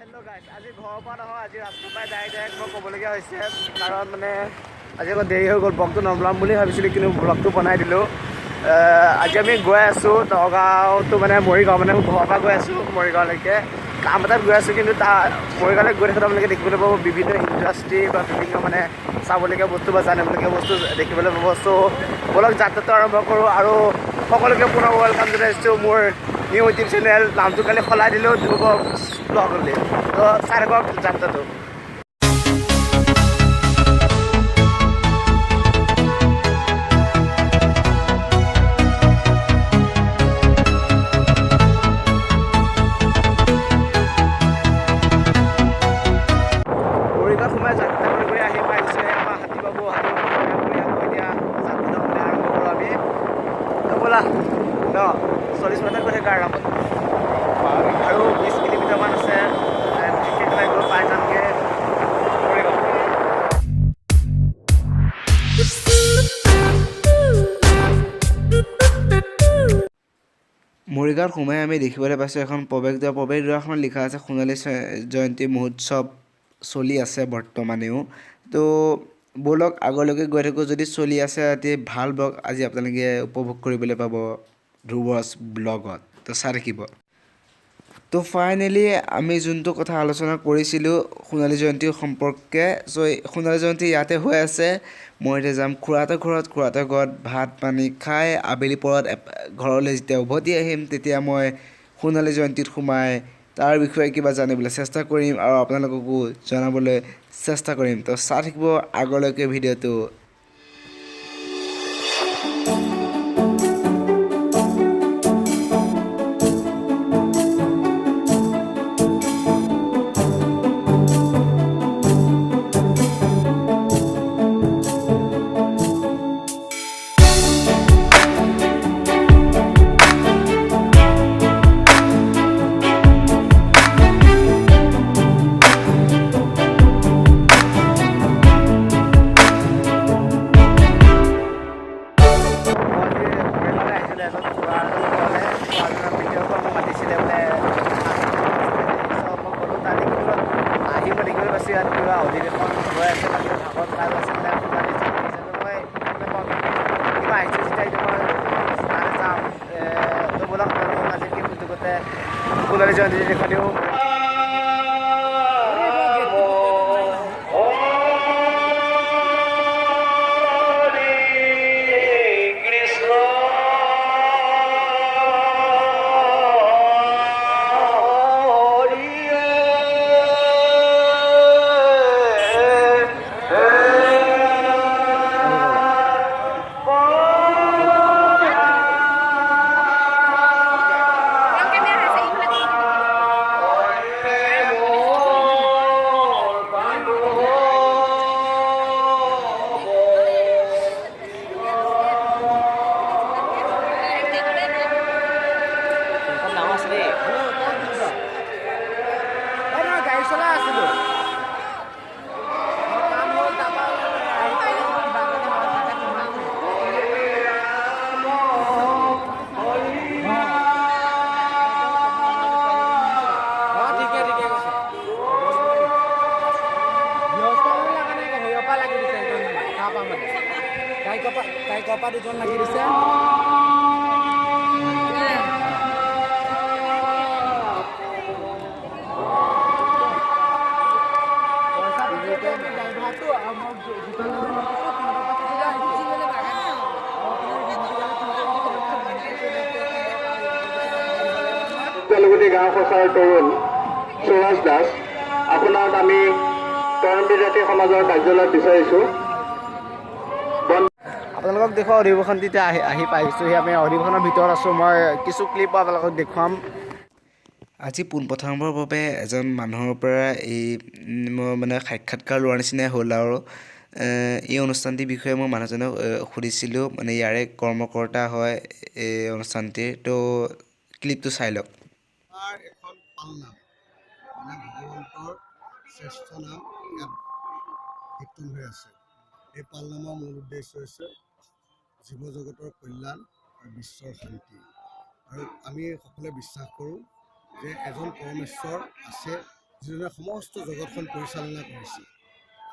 Hello' guys, আজি ঘৰৰ পৰা নহয়, আজি ৰাস্তাৰ পৰাই ডাইৰেক্ট মই ক'বলগীয়া হৈছে। কাৰণ মানে আজি আকৌ দেৰি হৈ গ'ল, ব্লগটো নবনাম বুলি ভাবিছিলোঁ, কিন্তু ব্লগটো বনাই দিলোঁ। আজি আমি গৈ আছোঁ নগাঁওটো, মানে মৰিগাঁও, মানে ঘৰৰ পৰা গৈ আছোঁ মৰিগাঁওলৈকে। কাম এটাত গৈ আছোঁ, কিন্তু মৰিগাঁৱলৈ গৈ থাকোঁতে আপোনালোকে দেখিবলৈ পাব বিভিন্ন ইণ্ডাষ্ট্ৰি বা বিভিন্ন মানে চাবলগীয়া বস্তু বা জানিবলগীয়া বস্তু দেখিবলৈ পাব। চ' ব'লক যাত্ৰাটো আৰম্ভ কৰোঁ। আৰু সকলোকে পুনৰ ৱেলকাম জনাইছোঁ মোৰ নিউ ইউটিউব চেনেল। নামটো কালি সলাই দিলোঁ ধ্ৰুৱ ব্লগ বুলি। তো চাই থাকক যাত্ৰাটো। মৰিগাঁৱত সোমাই যাত্ৰা কৰি আহি পাইছোঁ আমাৰ হাতীবাবু এতিয়া যাত্ৰাটো আৰম্ভ কৰোঁ আমি। ব'লা ন 40 মিনিটত গৈ থাকা আৰামত, আৰু 20 কিলোমিটাৰমান আছে। সেইফালে গৈ পাই যামগৈ মৰিগাঁও। মৰিগাঁৱত সোমাই আমি দেখিবলৈ পাইছোঁ এখন প্ৰৱেশদ্বাৰ। প্ৰৱেশদ্বাৰখনত লিখা আছে সোণালী জয়ন্তী মহোৎসৱ চলি আছে বৰ্তমানেও। তো ব'লক আগলৈকে গৈ থাকোঁ। যদি চলি আছে অতি ভাল ব্লগ আজি আপোনালোকে উপভোগ কৰিবলৈ পাব ধ্ৰুৱছ ব্লগত। তো চাই থাকিব। তো ফাইনেলি আমি যোনটো কথা আলোচনা কৰিছিলোঁ সোণালী জয়ন্তী সম্পৰ্কে, চ' সোণালী জয়ন্তী ইয়াতে হৈ আছে। মই এতিয়া যাম খুৰাহঁতৰ ঘৰত। খুৰাহঁতৰ ঘৰত ভাত পানী খাই আবেলি পৰত ঘৰলৈ যেতিয়া উভতি আহিম, তেতিয়া মই সোণালী জয়ন্তীত সোমাই তাৰ বিষয়ে কিবা জানিবলৈ চেষ্টা কৰিম আৰু আপোনালোককো জনাবলৈ চেষ্টা কৰিম। তো চাই থাকিব আগলৈকে ভিডিঅ'টো। সোণালী জয়ন্তী দেখালেও কপা দুজন লাগি দিছে। তেলুগুটি গাঁও সঁচাৰ তৰুণ সুভাষ দাস, আপোনাক আমি তৰুণ বিদ্যাৰ্থী সমাজৰ কাৰ্যালয়ত বিচাৰিছোঁ। আপোনালোকক দেখুৱাওঁ অধিৱেশন তেতিয়া আহি পাইছোঁহি। আমি অধিৱেশনৰ ভিতৰত আছোঁ। মই কিছু ক্লিপ আপোনালোকক দেখুৱাম। আজি পোনপ্ৰথমবাৰৰ বাবে এজন মানুহৰ পৰা মই মানে সাক্ষাৎকাৰ লোৱাৰ নিচিনাই হ'ল। আৰু এই অনুষ্ঠানটিৰ বিষয়ে মই মানুহজনক সুধিছিলোঁ, মানে ইয়াৰে কৰ্মকৰ্তা হয় এই অনুষ্ঠানটিৰ। তো ক্লিপটো চাই লওক। এখন পালনাম, মানে ভগৱন্তৰ শ্ৰেষ্ঠ নাম ইয়াত কীৰ্তন হৈ আছে। এই পালনামৰ মূল উদ্দেশ্য হৈছে জীৱ জগতৰ কল্যাণ আৰু বিশ্বৰ শান্তি। আৰু আমি সকলোৱে বিশ্বাস কৰোঁ যে এজন পৰমেশ্বৰ আছে, যিজনে সমস্ত জগতখন পৰিচালনা কৰিছিল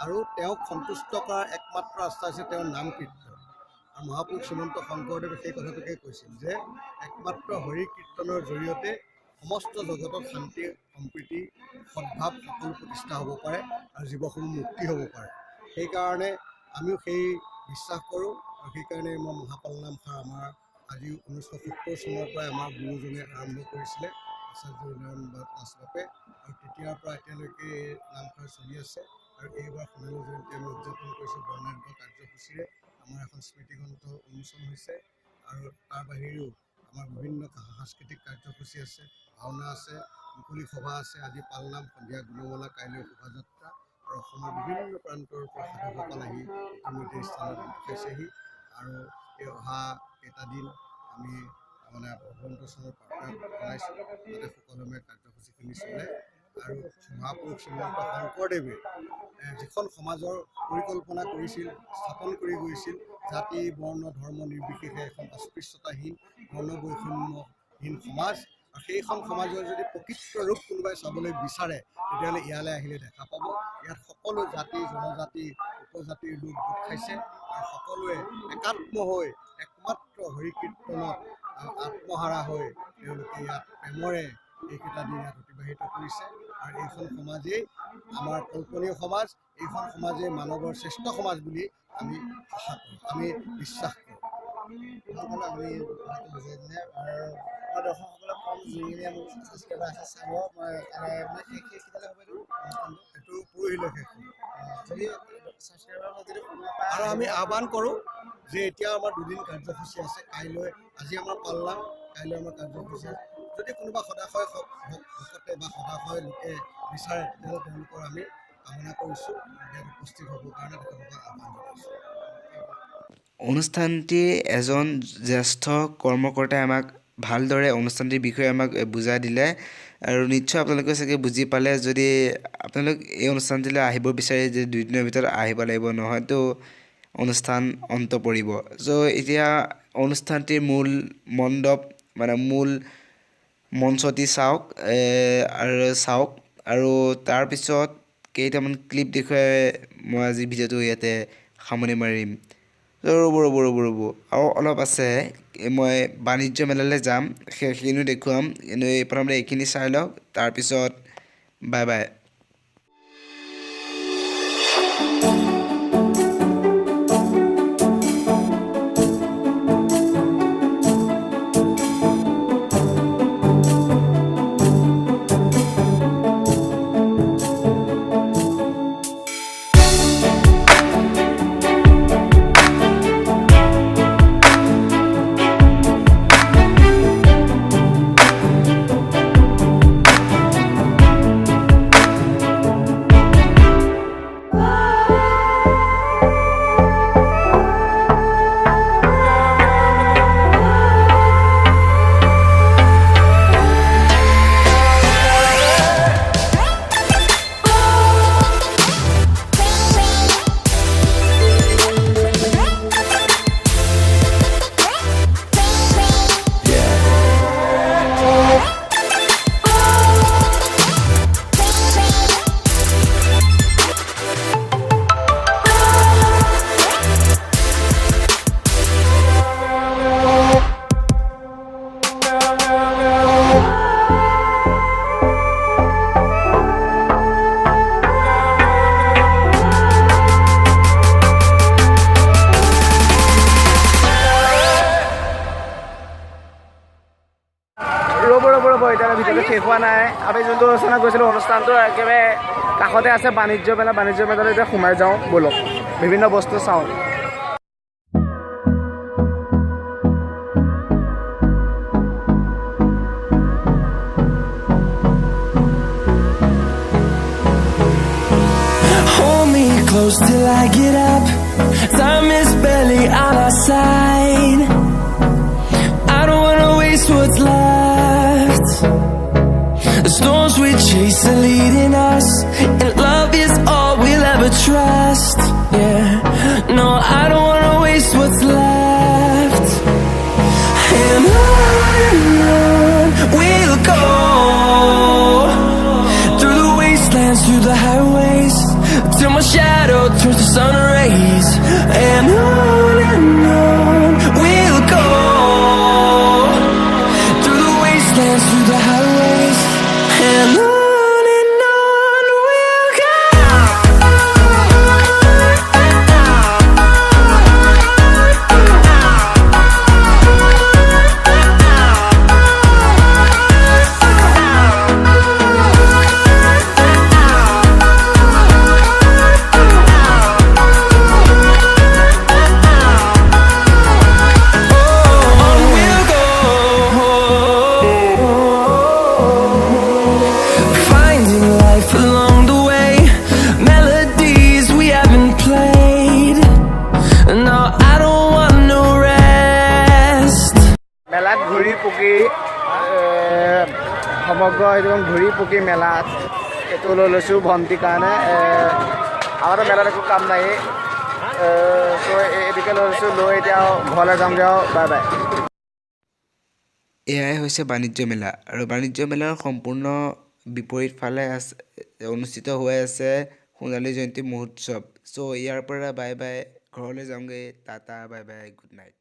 আৰু তেওঁক সন্তুষ্ট কৰাৰ একমাত্ৰ ৰাস্তা হৈছে তেওঁৰ নাম কীৰ্তন। আৰু মহাপুৰুষ শ্ৰীমন্ত শংকৰদেৱে সেই কথাটোকে কৈছিল যে একমাত্ৰ হৰি কীৰ্তনৰ জৰিয়তে সমস্ত জগতত শান্তি সম্প্ৰীতি সদ্ভাৱ সকলো প্ৰতিষ্ঠা হ'ব পাৰে আৰু জীৱসমূহ মুক্তি হ'ব পাৰে। সেইকাৰণে আমিও সেই বিশ্বাস কৰোঁ আৰু সেইকাৰণে মই মহাপালনামষাৰ আমাৰ আজি 1970 চনৰ পৰাই আমাৰ গুৰুজনে আৰম্ভ কৰিছিলে আচাৰ্য উন্নয়ন দাসবাপে, আৰু তেতিয়াৰ পৰা এতিয়ালৈকে নামষাৰ চলি আছে। আৰু এইবাৰ সোণালী জয়ন্তী আমি উদযাপন কৰিছোঁ বৰ্ণাঢ্য কাৰ্যসূচীৰে। আমাৰ এখন স্মৃতিগ্ৰন্থ উন্মোচন হৈছে আৰু তাৰ বাহিৰেও আমাৰ বিভিন্ন সাংস্কৃতিক কাৰ্যসূচী আছে, ভাওনা আছে, মুকলি সভা আছে। আজি পালনাম, সন্ধিয়া গুণমালা, কাইলৈ শোভাযাত্ৰা, আৰু অসমৰ বিভিন্ন প্ৰান্তৰ পৰা সাধুসকল আহি ইতিমধ্যে স্থানত গোট খাইছেহি। আৰু এই অহা কেইটা দিন আমি মানে ভগৱন্ত চৰণৰ প্ৰাৰ্থনা জনাইছোঁ যাতে সুকলমে কাৰ্যসূচীখিনি চলে। আৰু মহাপুৰুষ শ্ৰীমন্ত শংকৰদেৱে যিখন সমাজৰ পৰিকল্পনা কৰিছিল, স্থাপন কৰি গৈছিল, জাতি বৰ্ণ ধৰ্ম নিৰ্বিশেষে এখন অস্পৃশ্যতাহীন বৰ্ণবৈষম্যহীন সমাজ, আৰু সেইখন সমাজৰ যদি প্ৰকৃত ৰূপ কোনোবাই চাবলৈ বিচাৰে তেতিয়াহ'লে ইয়ালৈ আহিলে দেখা পাব। ইয়াত সকলো জাতি জনজাতি উপজাতিৰ লোক গোট খাইছে আৰু সকলোৱে একাত্ম হৈ একমাত্ৰ হৰি কীৰ্তনত আত্মহাৰা হৈ তেওঁলোকে ইয়াত প্ৰেমৰে এইকেইটা দিন ইয়াত অতিবাহিত কৰিছে। আৰু এইখন সমাজেই আমাৰ কল্পনীয় সমাজ, এইখন সমাজেই মানৱৰ শ্ৰেষ্ঠ সমাজ বুলি আমি আশা কৰোঁ, আমি বিশ্বাস কৰোঁ। আমি বুজাই দিলে আৰু মই দৰ্শকসকলক কম যিখিনি মোক ছাবস্ক্ৰাইবাৰ আছে চাব, মই সেইকেইটালৈ হ'ব এইটো পৰহিলৈ শেষ হ'ব। যদি ছাবস্ক্ৰাইবাৰ যদি সময় পায়, আৰু আমি আহ্বান কৰোঁ যে এতিয়া আমাৰ দুদিন কাৰ্যসূচী আছে। আজি আমাৰ পালনাম, কাইলৈ আমাৰ কাৰ্যসূচী আছে। যদি কোনোবা সদাশয় ভকতে বা সদাশয় লোকে বিচাৰে তেতিয়াহ'লে তেওঁলোকৰ আমি কামনা কৰিছোঁ ইয়াত উপস্থিত হ'বৰ কাৰণে তেওঁলোকক আহ্বান জনাইছোঁ। অনুষ্ঠানটিৰ এজন জ্যেষ্ঠ কৰ্মকৰ্তাই আমাক ভালদৰে অনুষ্ঠানটিৰ বিষয়ে আমাক বুজাই দিলে, আৰু নিশ্চয় আপোনালোকে চাগে বুজি পালে। যদি আপোনালোক এই অনুষ্ঠানটিলৈ আহিব বিচাৰে যে 2 দিনৰ ভিতৰত আহিব লাগিব, নহয়তো অনুষ্ঠান অন্ত পৰিব। চ' এতিয়া অনুষ্ঠানটিৰ মূল মণ্ডপ মানে মূল মঞ্চটি চাওক আৰু তাৰপিছত কেইটামান ক্লিপ দেখুৱাই মই আজি ভিডিঅ'টো ইয়াতে সামৰণি মাৰিম। ৰ'ব আৰু অলপ আছে, মই বাণিজ্য মেলালৈ যাম, সেইখিনিও দেখুৱাম। কিন্তু প্ৰথমতে এইখিনি চাই লওক, তাৰপিছত বাই বাই। ৰ'ব এতিয়ালৈ ভিডিঅ'টো শেষ হোৱা নাই। আমি যোনটো অনুষ্ঠানত গৈছিলোঁ, অনুষ্ঠানটো একেবাৰে কাষতে আছে বাণিজ্য মেলালৈ এতিয়া সোমাই যাওঁ ব'লক, বিভিন্ন বস্তু চাওঁ। Hold me close till I get up. Time is barely on our side. I don't wanna waste what's left. The storms we chase are leading us, and love is all we'll ever trust. Yeah, no, I don't wanna waste what's left. And on we'll go through the wastelands wastelands, through the highways, till my shadow turns to sun rays. And on we'll go, through the wastelands, through the highways, and on we'll go. On we'll go, finding life along the way, melodies we haven't played. No, I don't want no rest. মেলাত ঘূৰি পকি সমগ্ৰ একদম ঘূৰি পকি মেলাত এইটো লৈ লৈছোঁ ভণ্টিৰ কাৰণে আমাৰতো মেলাত একো কাম নাই চ' এইটোকে লৈ লৈছোঁ লৈ এতিয়া ঘৰলৈ যামগৈ আৰু বাই বাই এয়াই হৈছে বাণিজ্য মেলা আৰু বাণিজ্য মেলাৰ সম্পূৰ্ণ বিপৰীত ফালে অনুষ্ঠিত হৈ আছে সোণালী জয়ন্তী মহোৎসৱ চ' ইয়াৰ পৰা বাই বাই ঘৰলৈ যাওঁগৈ tata bye bye good night